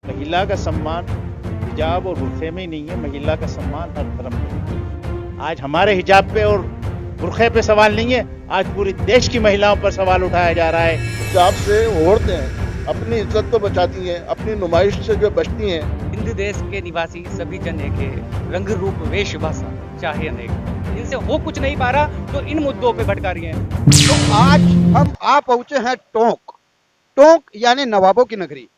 महिला का सम्मान हिजाब और बुर्खे में ही नहीं है, महिला का सम्मान हर धर्म में है। आज हमारे हिजाब पे और बुर्खे पे सवाल नहीं है, आज पूरे देश की महिलाओं पर सवाल उठाया जा रहा है। हिजाब से औरतें अपनी इज्जत तो बचाती हैं, अपनी नुमाइश से जो बचती हैं। हिंद देश के निवासी सभी जन एक है, रंग रूप वेश भाषा चाहे अनेक, इनसे हो कुछ नहीं पा रहा तो इन मुद्दों पे भटका रही हैं। तो आज हम आ पहुंचे हैं टोंक। टोंक यानी नवाबों की नगरी।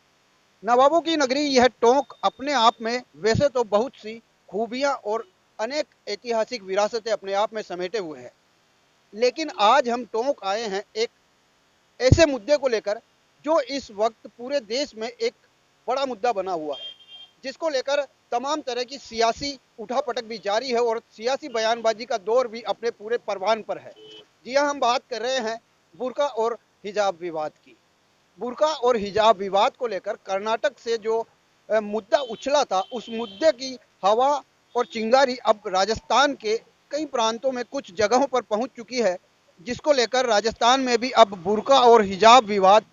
नवाबों की नगरी यह टोंक अपने आप में वैसे तो बहुत सी खूबियां और अनेक ऐतिहासिक विरासतें अपने आप में समेटे हुए हैं, लेकिन आज हम टोंक आए हैं एक ऐसे मुद्दे को लेकर जो इस वक्त पूरे देश में एक बड़ा मुद्दा बना हुआ है, जिसको लेकर तमाम तरह की सियासी उठापटक भी जारी है और सियासी बयानबाजी का दौर भी अपने पूरे परवान पर है। जी हाँ, हम बात कर रहे हैं बुर्का और हिजाब विवाद की। बुर्का और हिजाब विवाद को लेकर कर्नाटक से जो मुद्दा उछला था, उस मुद्दे की हवा और चिंगारी अब राजस्थान के कई प्रांतों में कुछ जगहों पर पहुंच चुकी है, जिसको लेकर राजस्थान में भी अब बुर्का और हिजाब विवाद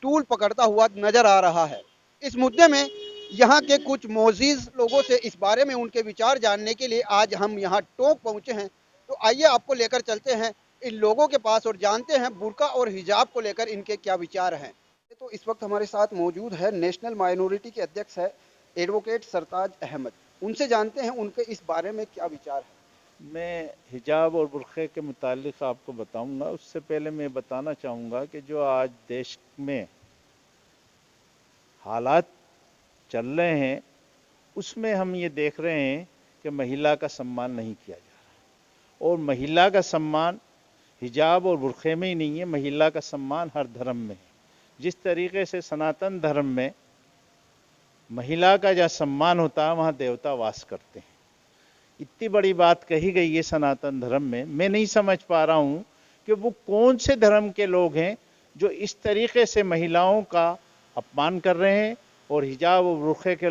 तूल पकड़ता हुआ नजर आ रहा है। इस मुद्दे में यहाँ के कुछ मोजीज लोगों से इस बारे में उनके विचार जानने के लिए आज हम यहाँ टोंक पहुंचे हैं। तो आइए आपको लेकर चलते हैं इन लोगों के पास और जानते हैं बुर्का और हिजाब को लेकर इनके क्या विचार हैं। तो इस वक्त हमारे साथ मौजूद है नेशनल माइनॉरिटी के अध्यक्ष है एडवोकेट सरताज अहमद। उनसे जानते हैं उनके इस बारे में क्या विचार है। मैं हिजाब और बुर्खे के मुतालिक आपको बताऊंगा, उससे पहले मैं बताना चाहूँगा कि जो आज देश में हालात चल रहे हैं उसमें हम ये देख रहे हैं कि महिला का सम्मान नहीं किया जा रहा, और महिला का सम्मान हिजाब और बुर्खे में ही नहीं है, महिला का सम्मान हर धर्म में है। जिस तरीके से सनातन धर्म में महिला का जहाँ सम्मान होता है वहाँ देवता वास करते हैं। इतनी बड़ी बात कही गई है सनातन धर्म में, मैं नहीं समझ पा रहा हूँ कि वो कौन से धर्म के लोग हैं जो इस तरीके से महिलाओं का अपमान कर रहे हैं और हिजाब और बुर्खे के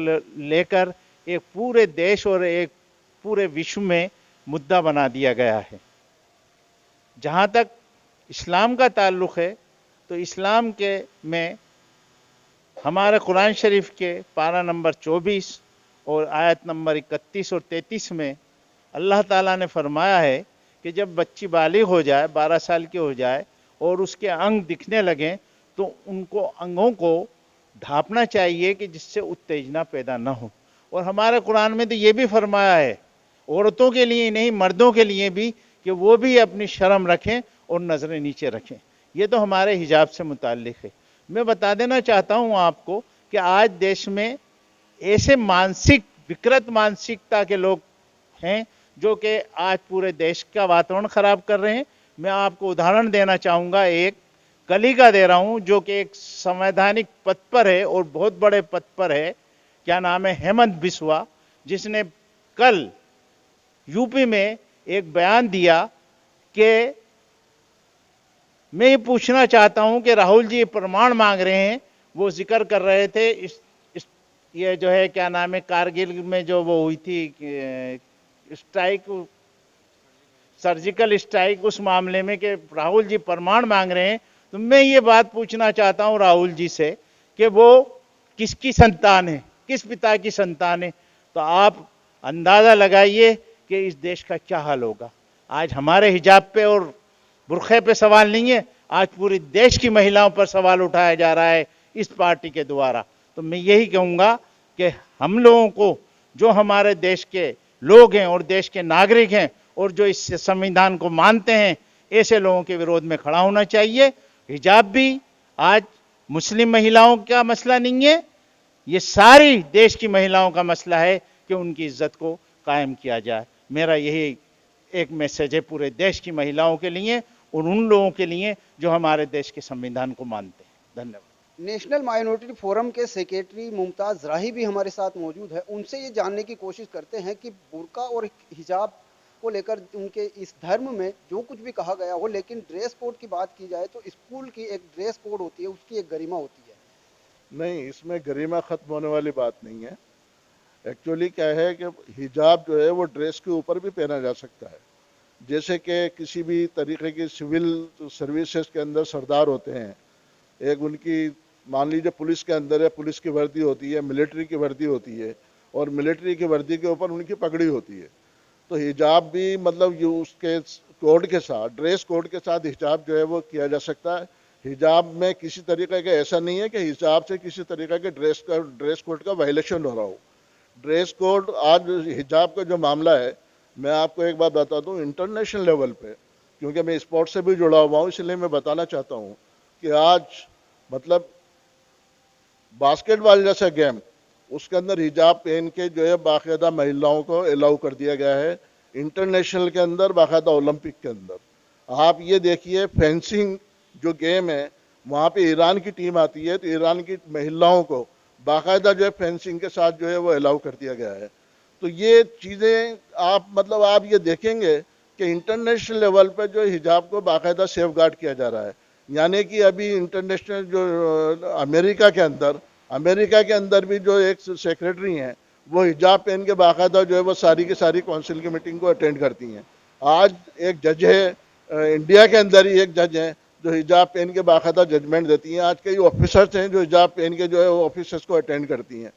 लेकर एक पूरे देश और एक पूरे विश्व में मुद्दा बना दिया गया है। जहाँ तक इस्लाम का ताल्लुक़ है तो इस्लाम के में हमारे कुरान शरीफ के पारा नंबर 24 और आयत नंबर 31 और 33 में अल्लाह ताला ने फरमाया है कि जब बच्ची बालिग हो जाए, 12 साल की हो जाए और उसके अंग दिखने लगें तो उनको अंगों को ढांपना चाहिए कि जिससे उत्तेजना पैदा न हो। और हमारे कुरान में तो ये भी फरमाया है औरतों के लिए नहीं, मर्दों के लिए भी, कि वो भी अपनी शर्म रखें और नज़रें नीचे रखें। ये तो हमारे हिजाब से मुताल्लिक है। मैं बता देना चाहता हूँ आपको कि आज देश में ऐसे मानसिक विकृत मानसिकता के लोग हैं जो कि आज पूरे देश का वातावरण खराब कर रहे हैं। मैं आपको उदाहरण देना चाहूँगा, एक कली का दे रहा हूँ जो कि एक संवैधानिक पद पर है और बहुत बड़े पद पर है। क्या नाम है? हेमंत बिस्वा, जिसने कल यूपी में एक बयान दिया कि मैं ये पूछना चाहता हूं कि राहुल जी प्रमाण मांग रहे हैं। वो जिक्र कर रहे थे ये जो है क्या नाम है, कारगिल में जो वो हुई थी स्ट्राइक, सर्जिकल स्ट्राइक, उस मामले में कि राहुल जी प्रमाण मांग रहे हैं। तो मैं ये बात पूछना चाहता हूं राहुल जी से कि वो किसकी संतान है, किस पिता की संतान है। तो आप अंदाज़ा लगाइए कि इस देश का क्या हाल होगा। आज हमारे हिजाब पे और बुर्खे पे सवाल नहीं है, आज पूरे देश की महिलाओं पर सवाल उठाया जा रहा है इस पार्टी के द्वारा। तो मैं यही कहूँगा कि हम लोगों को, जो हमारे देश के लोग हैं और देश के नागरिक हैं और जो इस संविधान को मानते हैं, ऐसे लोगों के विरोध में खड़ा होना चाहिए। हिजाब भी आज मुस्लिम महिलाओं का मसला नहीं है, ये सारी देश की महिलाओं का मसला है कि उनकी इज्जत को कायम किया जाए। मेरा यही एक मैसेज है पूरे देश की महिलाओं के लिए और उन लोगों के लिए जो हमारे देश के संविधान को मानते हैं। धन्यवाद। नेशनल माइनॉरिटी फोरम के सेक्रेटरी मुमताज राही भी हमारे साथ मौजूद है। उनसे ये जानने की कोशिश करते हैं कि बुर्का और हिजाब को लेकर उनके इस धर्म में जो कुछ भी कहा गया हो, लेकिन ड्रेस कोड की बात की जाए तो स्कूल की एक ड्रेस कोड होती है, उसकी एक गरिमा होती है। नहीं, इसमें गरिमा खत्म होने वाली बात नहीं है। एक्चुअली क्या है कि हिजाब जो है वो ड्रेस के ऊपर भी पहना जा सकता है। जैसे कि किसी भी तरीके की सिविल सर्विसेज के अंदर सरदार होते हैं, एक उनकी मान लीजिए पुलिस के अंदर है, पुलिस की वर्दी होती है, मिलिट्री की वर्दी होती है, और मिलिट्री की वर्दी के ऊपर उनकी पगड़ी होती है। तो हिजाब भी मतलब उसके कोड के साथ, ड्रेस कोड के साथ हिजाब जो है वो किया जा सकता है। हिजाब में किसी तरीके का ऐसा नहीं है कि हिजाब से किसी तरीके के ड्रेस कोड का वायलेशन हो रहा हो। ड्रेस कोड, आज हिजाब का जो मामला है, मैं आपको एक बात बता दूं, इंटरनेशनल लेवल पे, क्योंकि मैं स्पोर्ट्स से भी जुड़ा हुआ हूं, इसलिए मैं बताना चाहता हूं कि आज मतलब बास्केटबॉल जैसा गेम, उसके अंदर हिजाब पहन के जो है बाकायदा महिलाओं को अलाउ कर दिया गया है, इंटरनेशनल के अंदर, बाकायदा ओलंपिक के अंदर। आप ये देखिए, फेंसिंग जो गेम है, वहाँ पे ईरान की टीम आती है, तो ईरान की महिलाओं को बाकायदा जो है फेंसिंग के साथ जो है वो अलाउ कर दिया गया है। तो ये चीज़ें आप ये देखेंगे कि इंटरनेशनल लेवल पर जो हिजाब को बाकायदा सेफ गार्ड किया जा रहा है। यानी कि अभी इंटरनेशनल जो अमेरिका के अंदर भी जो एक सेक्रेटरी हैं, वो हिजाब पहन के बाकायदा जो है वो सारी की सारी काउंसिल की मीटिंग को अटेंड करती हैं। आज एक जज है, इंडिया के अंदर ही एक जज है जो हिजाब पहन के बाकायदा जजमेंट देती हैं। आज कई ऑफिसर्स हैं जो हिजाब पहन के जो है वो ऑफिसर्स को अटेंड करती हैं।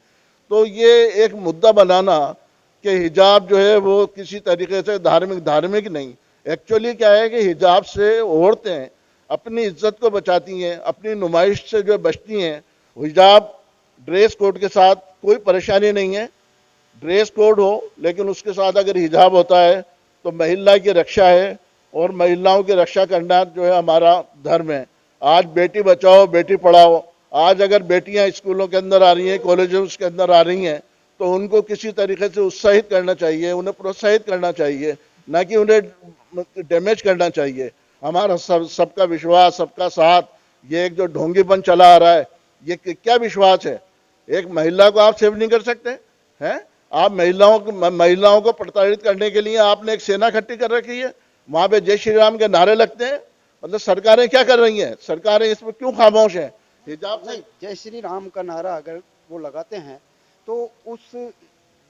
तो ये एक मुद्दा बनाना कि हिजाब जो है वो किसी तरीके से धार्मिक नहीं, एक्चुअली क्या है कि हिजाब से औरतें अपनी इज्जत को बचाती हैं, अपनी नुमाइश से जो बचती हैं। हिजाब ड्रेस कोड के साथ कोई परेशानी नहीं है, ड्रेस कोड हो, लेकिन उसके साथ अगर हिजाब होता है तो महिला की रक्षा है, और महिलाओं की रक्षा करना जो है हमारा धर्म है। आज बेटी बचाओ बेटी पढ़ाओ, आज अगर बेटियां स्कूलों के अंदर आ रही हैं, कॉलेजों के अंदर आ रही हैं, तो उनको किसी तरीके से उत्साहित करना चाहिए, उन्हें प्रोत्साहित करना चाहिए, ना कि उन्हें डैमेज करना चाहिए। हमारा सबका विश्वास, सबका साथ, ये एक जो ढोंगीपन चला आ रहा है, ये क्या विश्वास है? एक महिला को आप सेव नहीं कर सकते हैं? आप महिलाओं को प्रताड़ित करने के लिए आपने एक सेना इकट्ठी कर रखी है, वहां पे जय श्री राम के नारे लगते हैं। मतलब सरकारें क्या कर रही हैं? सरकारें इसमें क्यों खामोश हैं? हिजाब नहीं, जय श्री राम का नारा अगर वो लगाते हैं तो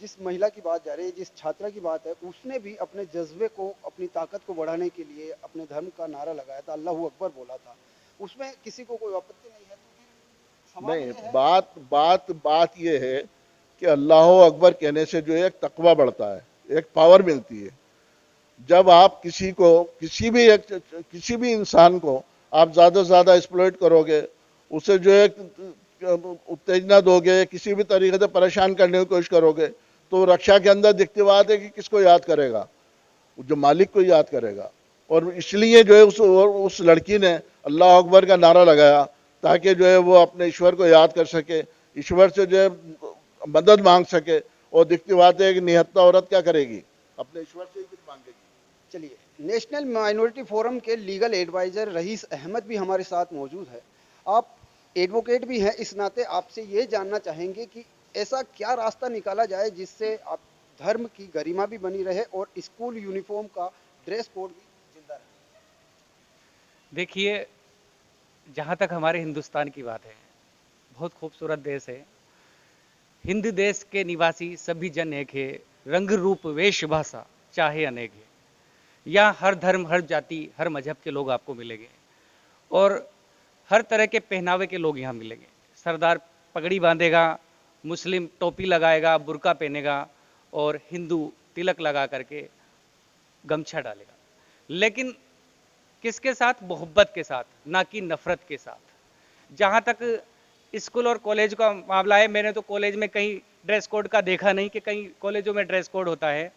जिस महिला की बात जा रही है, जिस छात्रा की बात है, उसने भी अपने जज्बे को, अपनी ताकत को बढ़ाने के लिए अपने धर्म का नारा लगाया था, अल्लाहू अकबर बोला था, उसमें किसी को कोई आपत्ति नहीं है। नहीं, बात ये है कि अल्लाहू अकबर कहने से जो है एक तकवा बढ़ता है, एक पावर मिलती है। जब आप किसी भी इंसान को आप ज्यादा से ज्यादा एक्सप्लॉइट करोगे, उसे जो है उत्तेजना दोगे, किसी भी तरीके से परेशान करने की कोशिश करोगे, तो रक्षा के अंदर दिखती बात है कि किसको याद करेगा? जो मालिक को याद करेगा। और इसलिए जो है उस लड़की ने अल्लाह अकबर का नारा लगाया ताकि जो है वो अपने ईश्वर को याद कर सके, ईश्वर से जो है मदद मांग सके। और दिखती बात है कि निहत्ता औरत क्या करेगी? अपने ईश्वर से ही कुछ मांगेगी। चलिए, नेशनल माइनॉरिटी फोरम के लीगल एडवाइजर रईस अहमद भी हमारे साथ मौजूद है। आप एडवोकेट भी हैं, इस नाते आपसे ये जानना चाहेंगे कि ऐसा क्या रास्ता निकाला जाए जिससे आप धर्म की गरिमा भी बनी रहे और स्कूल यूनिफॉर्म का ड्रेस कोड भी जिंदा रहे। देखिए, जहाँ तक हमारे हिंदुस्तान की बात है, बहुत खूबसूरत देश है। हिंद देश के निवासी सभी जन एक है, रंग रूप वेश भाषा चाहे अनेक है। यहाँ हर धर्म, हर जाति, हर मजहब के लोग आपको मिलेंगे और हर तरह के पहनावे के लोग यहाँ मिलेंगे। सरदार पगड़ी बांधेगा, मुस्लिम टोपी लगाएगा, बुर्का पहनेगा, और हिंदू तिलक लगा करके गमछा डालेगा। लेकिन किसके साथ? मोहब्बत के साथ, ना कि नफरत के साथ। जहाँ तक स्कूल और कॉलेज का मामला है, मैंने तो कॉलेज में कहीं ड्रेस कोड का देखा नहीं कि कहीं कॉलेजों में ड्रेस कोड होता है।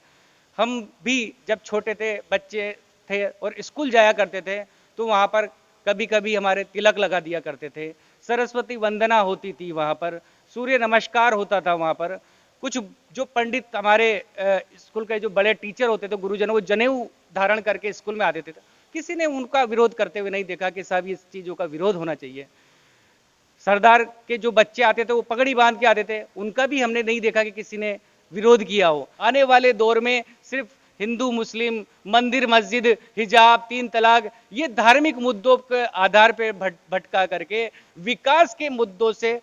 हम भी जब छोटे थे, बच्चे थे और स्कूल जाया करते थे, तो वहाँ पर कभी कभी हमारे तिलक लगा दिया करते थे, सरस्वती वंदना होती थी, वहाँ पर सूर्य नमस्कार होता था। वहाँ पर कुछ जो पंडित हमारे स्कूल के जो बड़े टीचर होते थे, गुरुजन, वो जनेऊ धारण करके स्कूल में आते थे। किसी ने उनका विरोध करते हुए नहीं देखा कि साहब इस चीज़ों का विरोध होना चाहिए। सरदार के जो बच्चे आते थे वो पगड़ी बांध के आते थे, उनका भी हमने नहीं देखा कि किसी ने विरोध किया हो। आने वाले दौर में सिर्फ हिंदू मुस्लिम, मंदिर मस्जिद, हिजाब, 3 तलाक, ये धार्मिक मुद्दों के आधार पर भटका करके विकास के मुद्दों से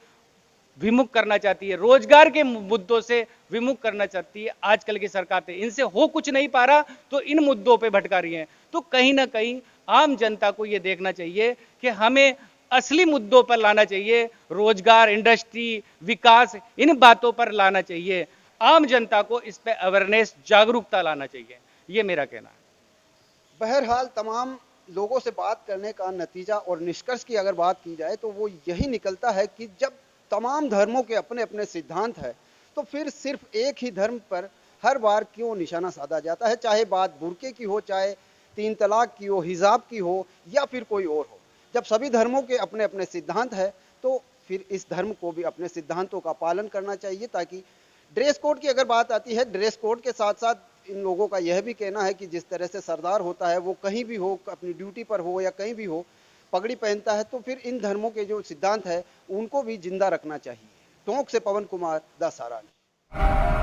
विमुख करना चाहती है, रोजगार के मुद्दों से विमुख करना चाहती है आजकल की सरकार। इनसे हो कुछ नहीं पा रहा तो इन मुद्दों पे भटका रही है। तो कहीं ना कहीं आम जनता को ये देखना चाहिए कि हमें असली मुद्दों पर लाना चाहिए, रोजगार, इंडस्ट्री, विकास, इन बातों पर लाना चाहिए। आम जनता को इस पे अवेयरनेस, जागरूकता लाना चाहिए, ये मेरा कहना है। बहरहाल तमाम लोगों से बात करने का नतीजा और निष्कर्ष की अगर बात की जाए तो वो यही निकलता है कि जब तमाम धर्मों के अपने अपने सिद्धांत है तो फिर सिर्फ एक ही धर्म पर हर बार क्यों निशाना साधा जाता है, चाहे बात बुर्के की हो, चाहे 3 तलाक की हो, हिजाब की हो या फिर कोई और हो। जब सभी धर्मों के अपने अपने सिद्धांत है तो फिर इस धर्म को भी अपने सिद्धांतों का पालन करना चाहिए। ताकि ड्रेस कोड की अगर बात आती है, ड्रेस कोड के साथ साथ इन लोगों का यह भी कहना है कि जिस तरह से सरदार होता है वो कहीं भी हो, अपनी ड्यूटी पर हो या कहीं भी हो, पगड़ी पहनता है, तो फिर इन धर्मों के जो सिद्धांत है उनको भी जिंदा रखना चाहिए। टोंक से पवन कुमार, द सारांश।